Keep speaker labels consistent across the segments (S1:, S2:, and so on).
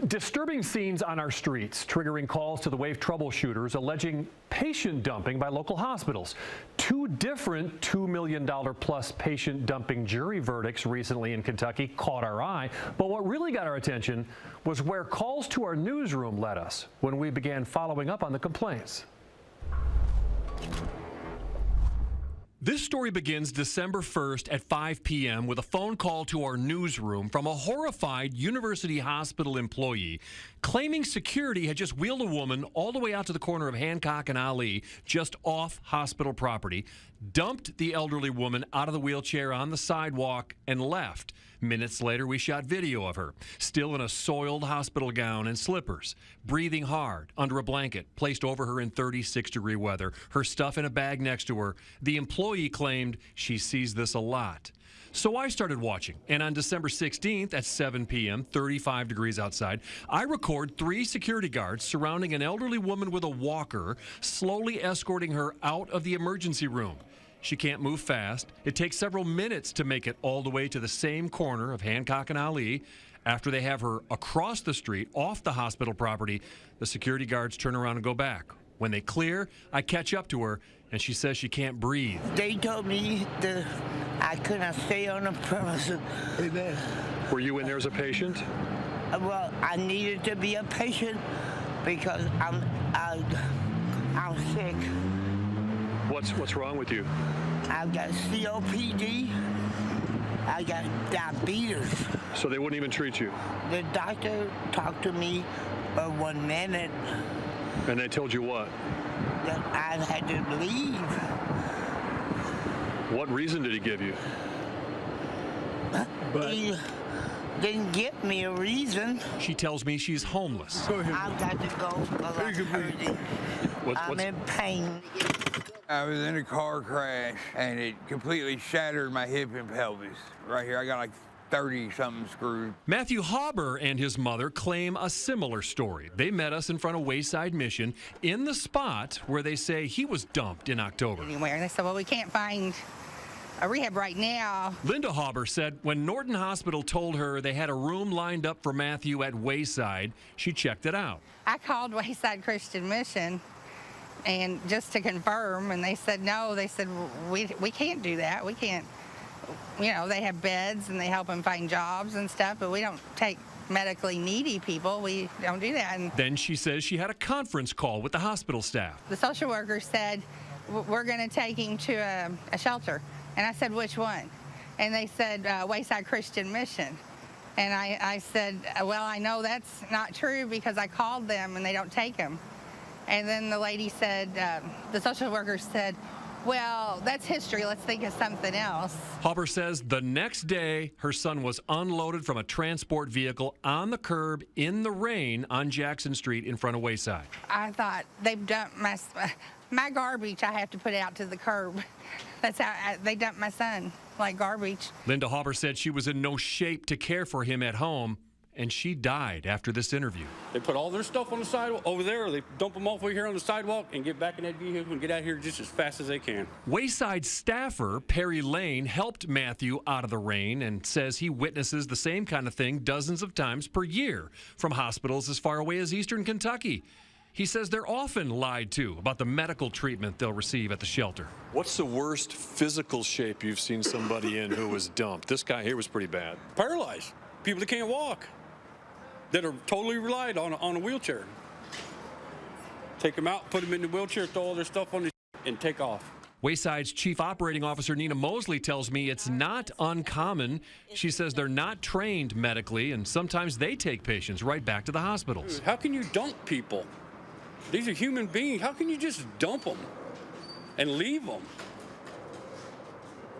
S1: Disturbing scenes on our streets, triggering calls to the WAVE troubleshooters alleging patient dumping by local hospitals. Two different $2 million plus patient dumping jury verdicts recently in Kentucky caught our eye. But what really got our attention was where calls to our newsroom led us when we began following up on the complaints. This story begins December 1st at 5 p.m. with a phone call to our newsroom from a horrified University Hospital employee claiming security had just wheeled a woman all the way out to the corner of Hancock and Ali, just off hospital property, dumped the elderly woman out of the wheelchair on the sidewalk, and left. Minutes later, we shot video of her, still in a soiled hospital gown and slippers, breathing hard under a blanket placed over her in 36-degree weather, her stuff in a bag next to her. The employee claimed she sees this a lot. So I started watching, and on December 16th at 7 p.m., 35 degrees outside, I record 3 security guards surrounding an elderly woman with a walker, slowly escorting her out of the emergency room. She can't move fast. It takes several minutes to make it all the way to the same corner of Hancock and Ali. After they have her across the street, off the hospital property, the security guards turn around and go back. When they clear, I catch up to her, and she says she can't breathe.
S2: They told me that I couldn't stay on the premises. Amen.
S1: Were you in there as a patient?
S2: Well, I needed to be a patient because I'm sick.
S1: What's wrong with you?
S2: I've got COPD. I got diabetes.
S1: So they wouldn't even treat you?
S2: The doctor talked to me for 1 minute.
S1: And they told you what?
S2: That I had to leave.
S1: What reason did he give you?
S2: He didn't give me a reason.
S1: She tells me she's homeless.
S2: I've got to go because I'm hurting. I'm in pain.
S3: I was in a car crash, and it completely shattered my hip and pelvis. Right here, I got like 30-something screwed.
S1: Matthew Hauber and his mother claim a similar story. They met us in front of Wayside Mission in the spot where they say he was dumped in October.
S4: Anywhere. And they said, well, we can't find a rehab right now.
S1: Linda Hauber said when Norton Hospital told her they had a room lined up for Matthew at Wayside, she checked it out.
S4: I called Wayside Christian Mission and just to confirm, and they said no. They said, we can't do that. We can't. You know, they have beds and they help them find jobs and stuff, but we don't take medically needy people. We don't do that. And
S1: then she says she had a conference call with the hospital staff.
S4: the social worker said, we're going to take him to a shelter. And I said, which one? And they said, Wayside Christian Mission. And I said, well, I know that's not true because I called them and they don't take him. And then the lady said, the social worker said, well, that's history. Let's think of something else.
S1: Hauber says the next day, her son was unloaded from a transport vehicle on the curb in the rain on Jackson Street in front of Wayside.
S4: I thought they've dumped my garbage. I have to put out to the curb. That's how they dumped my son, like garbage.
S1: Linda Hauber said she was in no shape to care for him at home, and she died after this interview.
S5: They put all their stuff on the sidewalk over there, or they dump them off over here on the sidewalk and get back in that vehicle and get out here just as fast as they can.
S1: Wayside staffer Perry Lane helped Matthew out of the rain and says he witnesses the same kind of thing dozens of times per year from hospitals as far away as Eastern Kentucky. He says they're often lied to about the medical treatment they'll receive at the shelter.
S6: What's the worst physical shape you've seen somebody in who was dumped? This guy here was pretty bad.
S5: Paralyzed. People that can't walk, that are totally relied on a wheelchair. Take them out, put them in the wheelchair, throw all their stuff on the and take off.
S1: Wayside's Chief Operating Officer Nina Mosley tells me it's not uncommon. She says they're not trained medically, and sometimes they take patients right back to the hospitals.
S5: How can you dump people? These are human beings. How can you just dump them and leave them?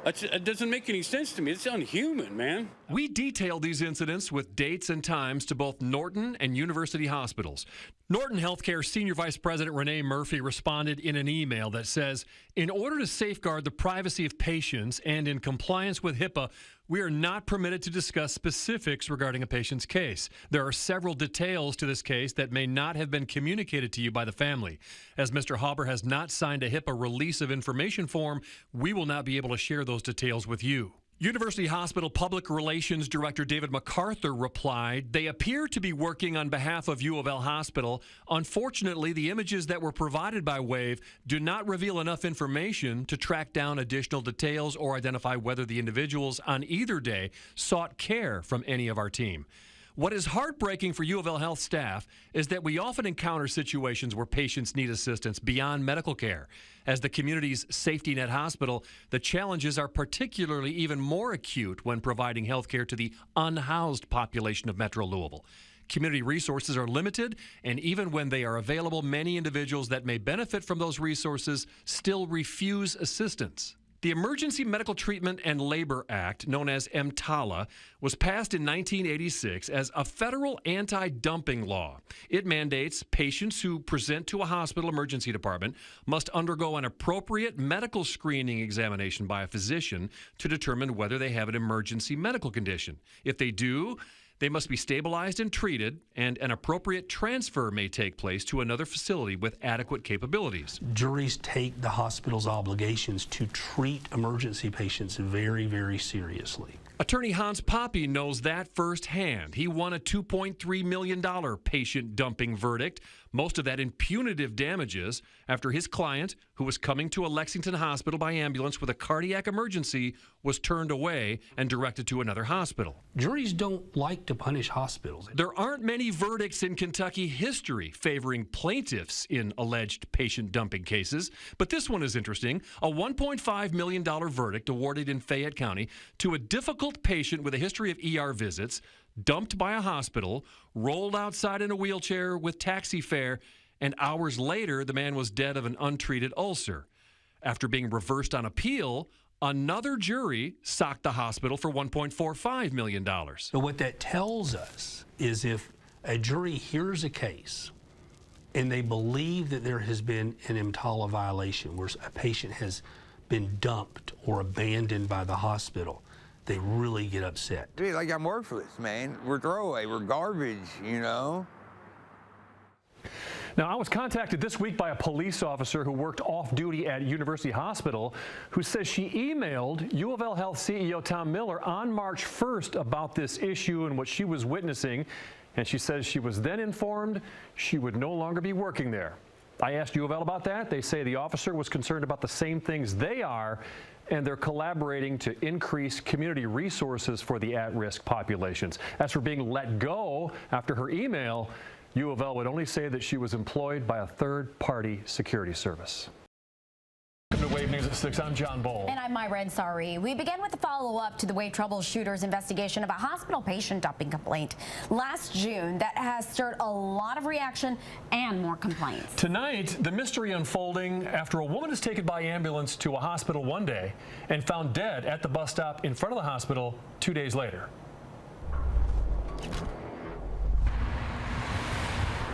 S5: It doesn't make any sense to me. It's unhuman, man.
S1: We detail these incidents with dates and times to both Norton and University hospitals. Norton Healthcare Senior Vice President Renee Murphy responded in an email that says, in order to safeguard the privacy of patients and in compliance with HIPAA, we are not permitted to discuss specifics regarding a patient's case. There are several details to this case that may not have been communicated to you by the family. As Mr. Hauber has not signed a HIPAA release of information form, we will not be able to share those details with you. University Hospital Public Relations Director David MacArthur replied, "They appear to be working on behalf of U of L Hospital. Unfortunately, the images that were provided by WAVE do not reveal enough information to track down additional details or identify whether the individuals on either day sought care from any of our team." What is heartbreaking for U of L Health staff is that we often encounter situations where patients need assistance beyond medical care. As the community's safety net hospital, the challenges are particularly even more acute when providing health care to the unhoused population of Metro Louisville. Community resources are limited, and even when they are available, many individuals that may benefit from those resources still refuse assistance. The Emergency Medical Treatment and Labor Act, known as EMTALA, was passed in 1986 as a federal anti-dumping law. It mandates patients who present to a hospital emergency department must undergo an appropriate medical screening examination by a physician to determine whether they have an emergency medical condition. If they do, they must be stabilized and treated, and an appropriate transfer may take place to another facility with adequate capabilities.
S7: Juries take the hospital's obligations to treat emergency patients very, very seriously.
S1: Attorney Hans Poppe knows that firsthand. He won a $2.3 million patient dumping verdict, most of that in punitive damages, after his client, who was coming to a Lexington hospital by ambulance with a cardiac emergency, was turned away and directed to another hospital.
S7: Juries don't like to punish hospitals.
S1: There aren't many verdicts in Kentucky history favoring plaintiffs in alleged patient dumping cases, but this one is interesting. A $1.5 million verdict awarded in Fayette County to a difficult patient with a history of ER visits, dumped by a hospital, rolled outside in a wheelchair with taxi fare, and hours later, the man was dead of an untreated ulcer. After being reversed on appeal, another jury socked the hospital for $1.45 million.
S7: So what that tells us is if a jury hears a case and they believe that there has been an EMTALA violation where a patient has been dumped or abandoned by the hospital, they really get upset.
S3: Dude, like, I'm worthless, man. We're throwaway. We're garbage, you know?
S1: Now, I was contacted this week by a police officer who worked off-duty at University Hospital who says she emailed U of L Health CEO Tom Miller on March 1st about this issue and what she was witnessing, and she says she was then informed she would no longer be working there. I asked U of L about that. They say the officer was concerned about the same things they are, and they're collaborating to increase community resources for the at-risk populations. As for being let go after her email, U of L would only say that she was employed by a third-party security service. Welcome to Wave News at 6. I'm John Bowl.
S8: And I'm Myra Ansari. We begin with a follow-up to the Wave Troubleshooters investigation of a hospital patient dumping complaint last June that has stirred a lot of reaction and more complaints.
S1: Tonight, the mystery unfolding after a woman is taken by ambulance to a hospital one day and found dead at the bus stop in front of the hospital 2 days later.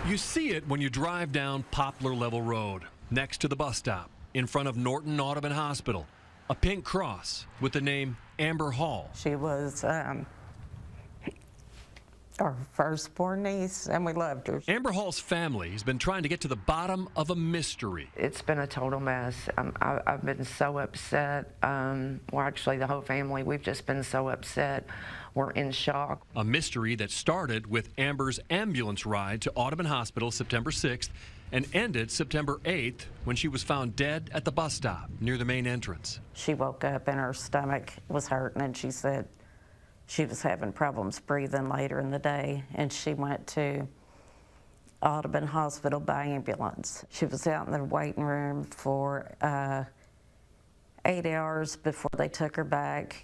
S1: You see it when you drive down Poplar Level Road, next to the bus stop, in front of Norton Audubon Hospital, a pink cross with the name Amber Hall.
S9: She was our firstborn niece, and we loved her.
S1: Amber Hall's family has been trying to get to the bottom of a mystery.
S9: It's been a total mess. I've been so upset. Well, actually, the whole family, we've just been so upset. We're in shock.
S1: A mystery that started with Amber's ambulance ride to Audubon Hospital September 6th and ended September 8th when she was found dead at the bus stop near the main entrance.
S9: She woke up and her stomach was hurting, and she said she was having problems breathing later in the day, and she went to Audubon Hospital by ambulance. She was out in the waiting room for 8 hours before they took her back.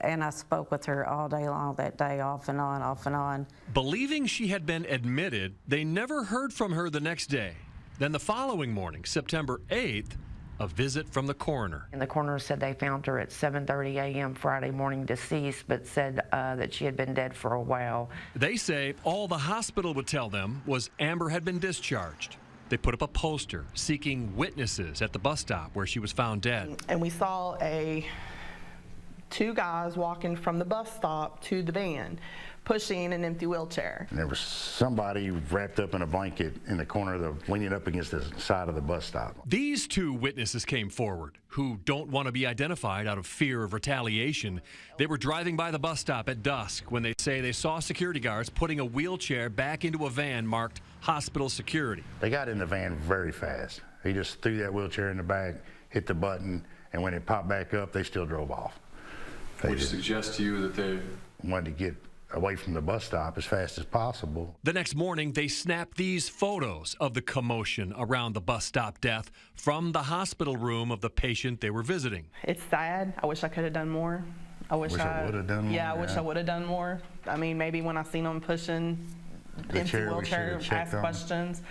S9: And I spoke with her all day long that day, off and on, off and on.
S1: Believing she had been admitted, they never heard from her the next day. Then the following morning, September 8th, a visit from the coroner.
S9: And the coroner said they found her at 7:30 a.m. Friday morning deceased, but said that she had been dead for a while.
S1: They say all the hospital would tell them was Amber had been discharged. They put up a poster seeking witnesses at the bus stop where she was found dead.
S10: And we saw two guys walking from the bus stop to the van. pushing an empty wheelchair.
S11: And there was somebody wrapped up in a blanket in the corner of leaning up against the side of the bus stop.
S1: These two witnesses came forward who don't want to be identified out of fear of retaliation. They were driving by the bus stop at dusk when they say they saw security guards putting a wheelchair back into a van marked hospital security.
S11: They got in the van very fast. He just threw that wheelchair in the back, hit the button, and when it popped back up, they still drove off.
S6: Which suggests to you that they
S11: wanted to get away from the bus stop as fast as possible.
S1: The next morning, they snapped these photos of the commotion around the bus stop death from the hospital room of the patient they were visiting.
S10: It's sad. I wish I could have done more. I wish I
S11: would have done more.
S10: Yeah, I wish I would have done more. I mean, maybe when I seen them pushing the empty wheelchair, ask questions,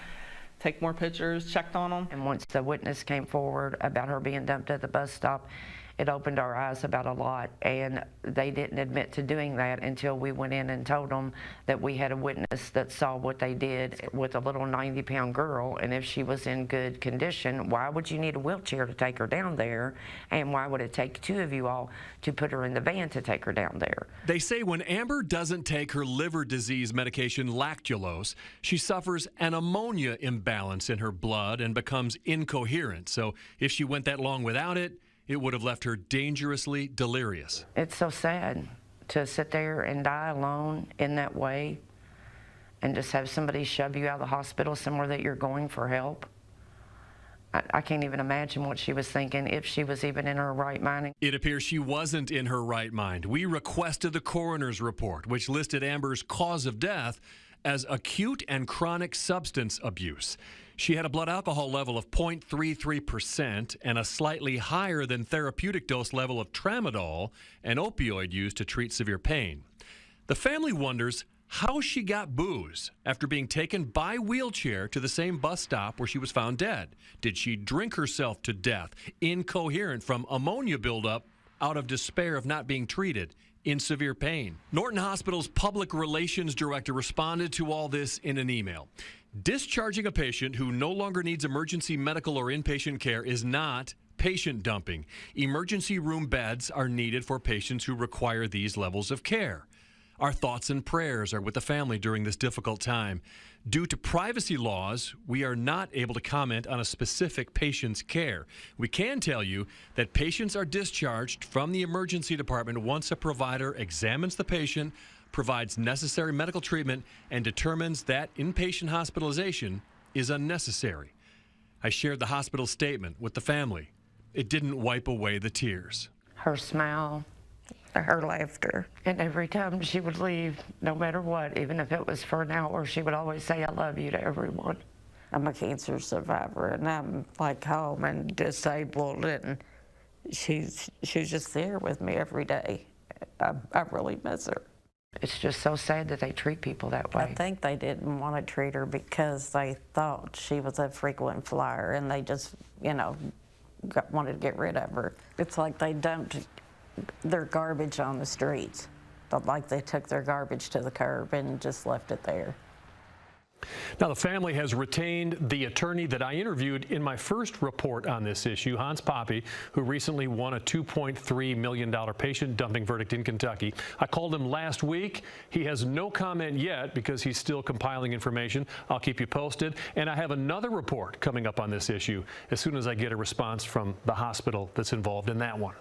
S10: take more pictures, checked on them.
S12: And once the witness came forward about her being dumped at the bus stop, it opened our eyes about a lot, and they didn't admit to doing that until we went in and told them that we had a witness that saw what they did with a little 90-pound girl, and if she was in good condition, why would you need a wheelchair to take her down there, and why would it take two of you all to put her in the van to take her down there?
S1: They say when Amber doesn't take her liver disease medication lactulose, she suffers an ammonia imbalance in her blood and becomes incoherent. So if she went that long without it, it would have left her dangerously delirious.
S12: It's so sad to sit there and die alone in that way and just have somebody shove you out of the hospital somewhere that you're going for help. I can't even imagine what she was thinking, if she was even in her right mind.
S1: It appears she wasn't in her right mind. We requested the coroner's report, which listed Amber's cause of death as acute and chronic substance abuse. She had a blood alcohol level of 0.33% and a slightly higher than therapeutic dose level of tramadol, an opioid used to treat severe pain. The family wonders how she got booze after being taken by wheelchair to the same bus stop where she was found dead. Did she drink herself to death, incoherent from ammonia buildup out of despair of not being treated, in severe pain? Norton Hospital's public relations director responded to all this in an email. Discharging a patient who no longer needs emergency medical or inpatient care is not patient dumping. Emergency room beds are needed for patients who require these levels of care. Our thoughts and prayers are with the family during this difficult time. Due to privacy laws, we are not able to comment on a specific patient's care. We can tell you that patients are discharged from the emergency department once a provider examines the patient, provides necessary medical treatment, and determines that inpatient hospitalization is unnecessary. I shared the hospital statement with the family. It didn't wipe away the tears.
S12: Her smile, her laughter, and every time she would leave, no matter what, even if it was for an hour, she would always say, "I love you" to everyone. I'm a cancer survivor, and I'm like home and disabled, and she's just there with me every day. I really miss her. It's just so sad that they treat people that way. I think they didn't want to treat her because they thought she was a frequent flyer, and they just, wanted to get rid of her. It's like they dumped their garbage on the streets. Like they took their garbage to the curb and just left it there.
S1: Now, the family has retained the attorney that I interviewed in my first report on this issue, Hans Poppe, who recently won a $2.3 million patient dumping verdict in Kentucky. I called him last week. He has no comment yet because he's still compiling information. I'll keep you posted. And I have another report coming up on this issue as soon as I get a response from the hospital that's involved in that one.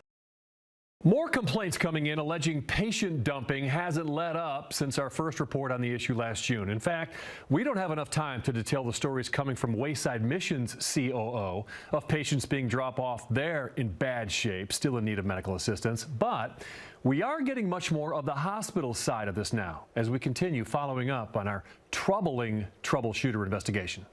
S1: More complaints coming in alleging patient dumping hasn't let up since our first report on the issue last June. In fact, we don't have enough time to detail the stories coming from Wayside Mission's COO of patients being dropped off there in bad shape, still in need of medical assistance. But we are getting much more of the hospital side of this now as we continue following up on our troubling troubleshooter investigation.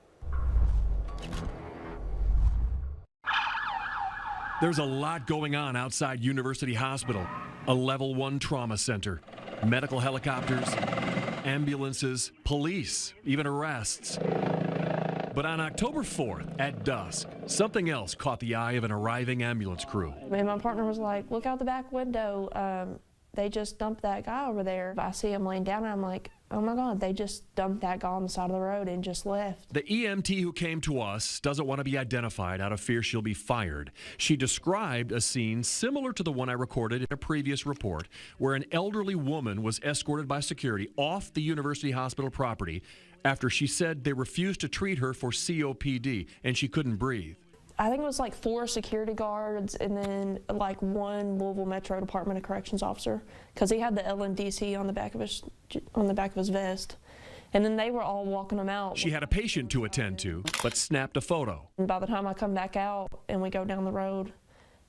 S1: There's a lot going on outside University Hospital, a level 1 trauma center, medical helicopters, ambulances, police, even arrests. But on October 4th at dusk, something else caught the eye of an arriving ambulance crew.
S13: And my partner was like, "Look out the back window. They just dumped that guy over there." I see him laying down and I'm like, oh my God, they just dumped that guy on the side of the road and just left.
S1: The EMT who came to us doesn't want to be identified out of fear she'll be fired. She described a scene similar to the one I recorded in a previous report, where an elderly woman was escorted by security off the University Hospital property after she said they refused to treat her for COPD and she couldn't breathe.
S13: I think it was like 4 security guards and then like 1 Louisville Metro Department of Corrections officer, because he had the LNDC on the back of his vest, and then they were all walking him out.
S1: She had a patient to attend to, but snapped a photo.
S13: And by the time I come back out and we go down the road,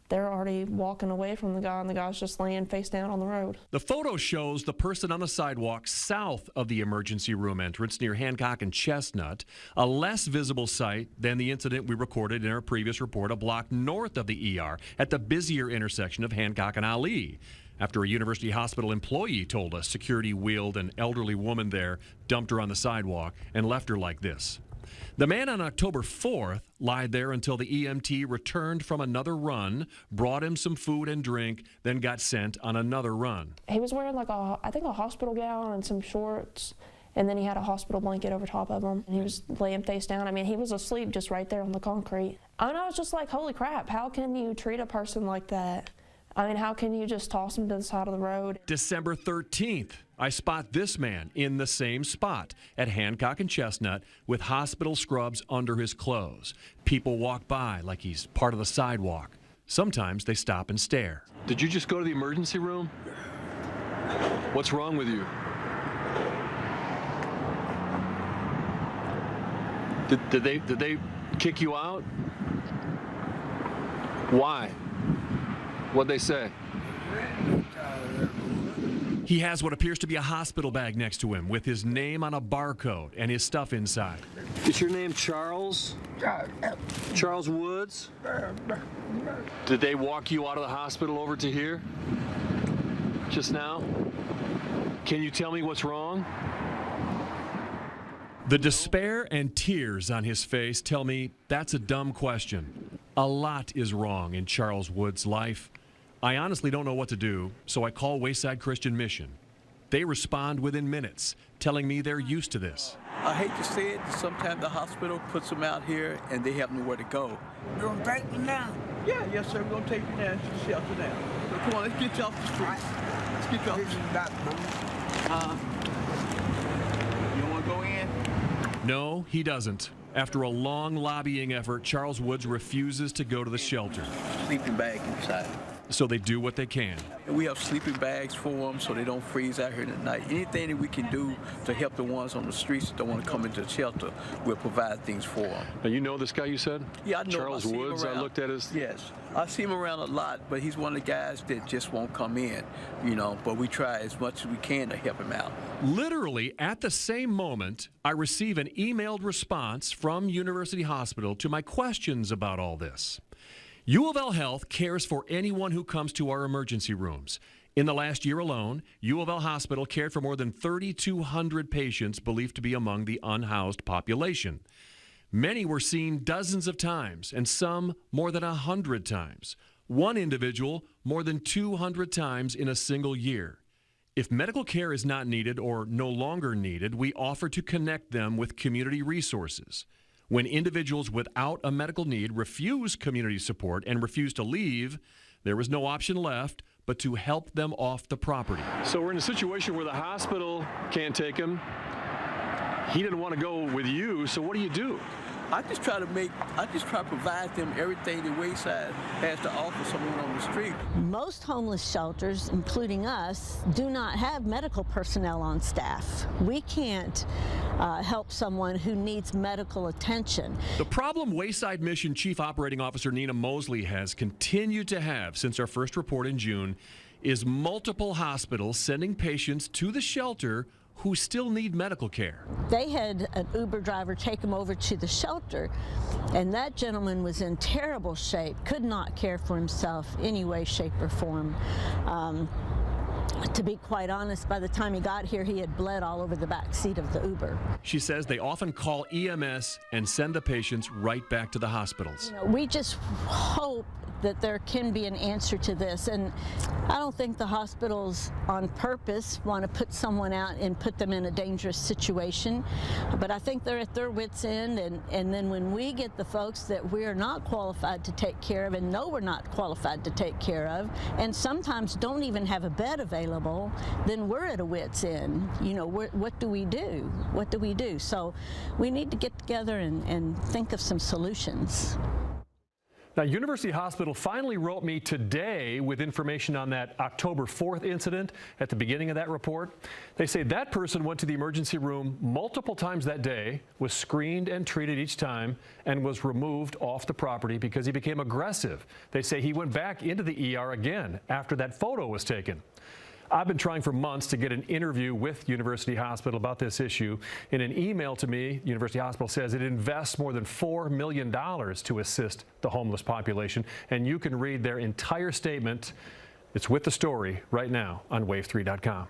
S13: they're already walking away from the guy, and the guy's just laying face down on the road.
S1: The photo shows the person on the sidewalk south of the emergency room entrance near Hancock and Chestnut, a less visible sight than the incident we recorded in our previous report a block north of the ER at the busier intersection of Hancock and Ali. After a University Hospital employee told us security wheeled an elderly woman there, dumped her on the sidewalk, and left her like this. The man on October 4th lied there until the EMT returned from another run, brought him some food and drink, then got sent on another run.
S13: He was wearing like I think a hospital gown and some shorts, and then he had a hospital blanket over top of him, and he was laying face down. I mean, he was asleep just right there on the concrete. I mean, I was just like, holy crap, how can you treat a person like that? I mean, how can you just toss him to the side of the road?
S1: December 13th, I spot this man in the same spot at Hancock and Chestnut with hospital scrubs under his clothes. People walk by like he's part of the sidewalk. Sometimes they stop and stare.
S6: Did you just go to the emergency room? What's wrong with you? Did they kick you out? Why? What'd they say?
S1: He has what appears to be a hospital bag next to him with his name on a barcode and his stuff inside.
S6: Is your name Charles? Charles Woods? Did they walk you out of the hospital over to here? Just now? Can you tell me what's wrong?
S1: The despair and tears on his face tell me that's a dumb question. A lot is wrong in Charles Woods' life. I honestly don't know what to do, so I call Wayside Christian Mission. They respond within minutes, telling me they're used to this.
S14: I hate to say it, sometimes the hospital puts them out here and they have nowhere to go.
S2: You gonna take me now?
S14: Yeah, yes sir, we're gonna take you down to the shelter now. So come on, let's get you off the street. Let's get you off the street. You don't wanna go in?
S1: No, he doesn't. After a long lobbying effort, Charles Woods refuses to go to the shelter.
S14: Sleeping bag inside.
S1: So they do what they can.
S14: We have sleeping bags for them so they don't freeze out here at night. Anything that we can do to help the ones on the streets that don't want to come into the shelter, we'll provide things for them.
S6: Now, you know this guy you said?
S14: Yeah, I know.
S6: Charles Woods, I looked at his...
S14: Yes. I see him around a lot, but he's one of the guys that just won't come in, you know, but we try as much as we can to help him out.
S1: Literally, at the same moment, I receive an emailed response from University Hospital to my questions about all this. U of L Health cares for anyone who comes to our emergency rooms. In the last year alone, U of L Hospital cared for more than 3,200 patients believed to be among the unhoused population. Many were seen dozens of times, and some more than 100 times. One individual more than 200 times in a single year. If medical care is not needed or no longer needed, we offer to connect them with community resources. When individuals without a medical need refuse community support and refuse to leave, there is no option left but to help them off the property.
S6: So we're in a situation where the hospital can't take him. He didn't want to go with you, so what do you do?
S14: I just try to provide them everything that Wayside has to offer someone on the street.
S15: Most homeless shelters, including us, do not have medical personnel on staff. We can't help someone who needs medical attention.
S1: The problem Wayside Mission Chief Operating Officer Nina Mosley has continued to have since our first report in June is multiple hospitals sending patients to the shelter who still need medical care.
S15: They had an Uber driver take them over to the shelter, and that gentleman was in terrible shape, could not care for himself any way, shape, or form. To be quite honest, by the time he got here, he had bled all over the back seat of the Uber.
S1: She says they often call EMS and send the patients right back to the hospitals.
S15: You know, we just hope that there can be an answer to this. And I don't think the hospitals on purpose want to put someone out and put them in a dangerous situation, but I think they're at their wits' end, and then when we get the folks that we're not qualified to take care of and know we're not qualified to take care of, and sometimes don't even have a bed available, then we're at a wits' end. You know, what do we do? What do we do? So we need to get together and think of some solutions.
S1: Now, University Hospital finally wrote me today with information on that October 4th incident at the beginning of that report. They say that person went to the emergency room multiple times that day, was screened and treated each time, and was removed off the property because he became aggressive. They say he went back into the ER again after that photo was taken. I've been trying for months to get an interview with University Hospital about this issue. In an email to me, University Hospital says it invests more than $4 million to assist the homeless population, and you can read their entire statement. It's with the story right now on wave3.com.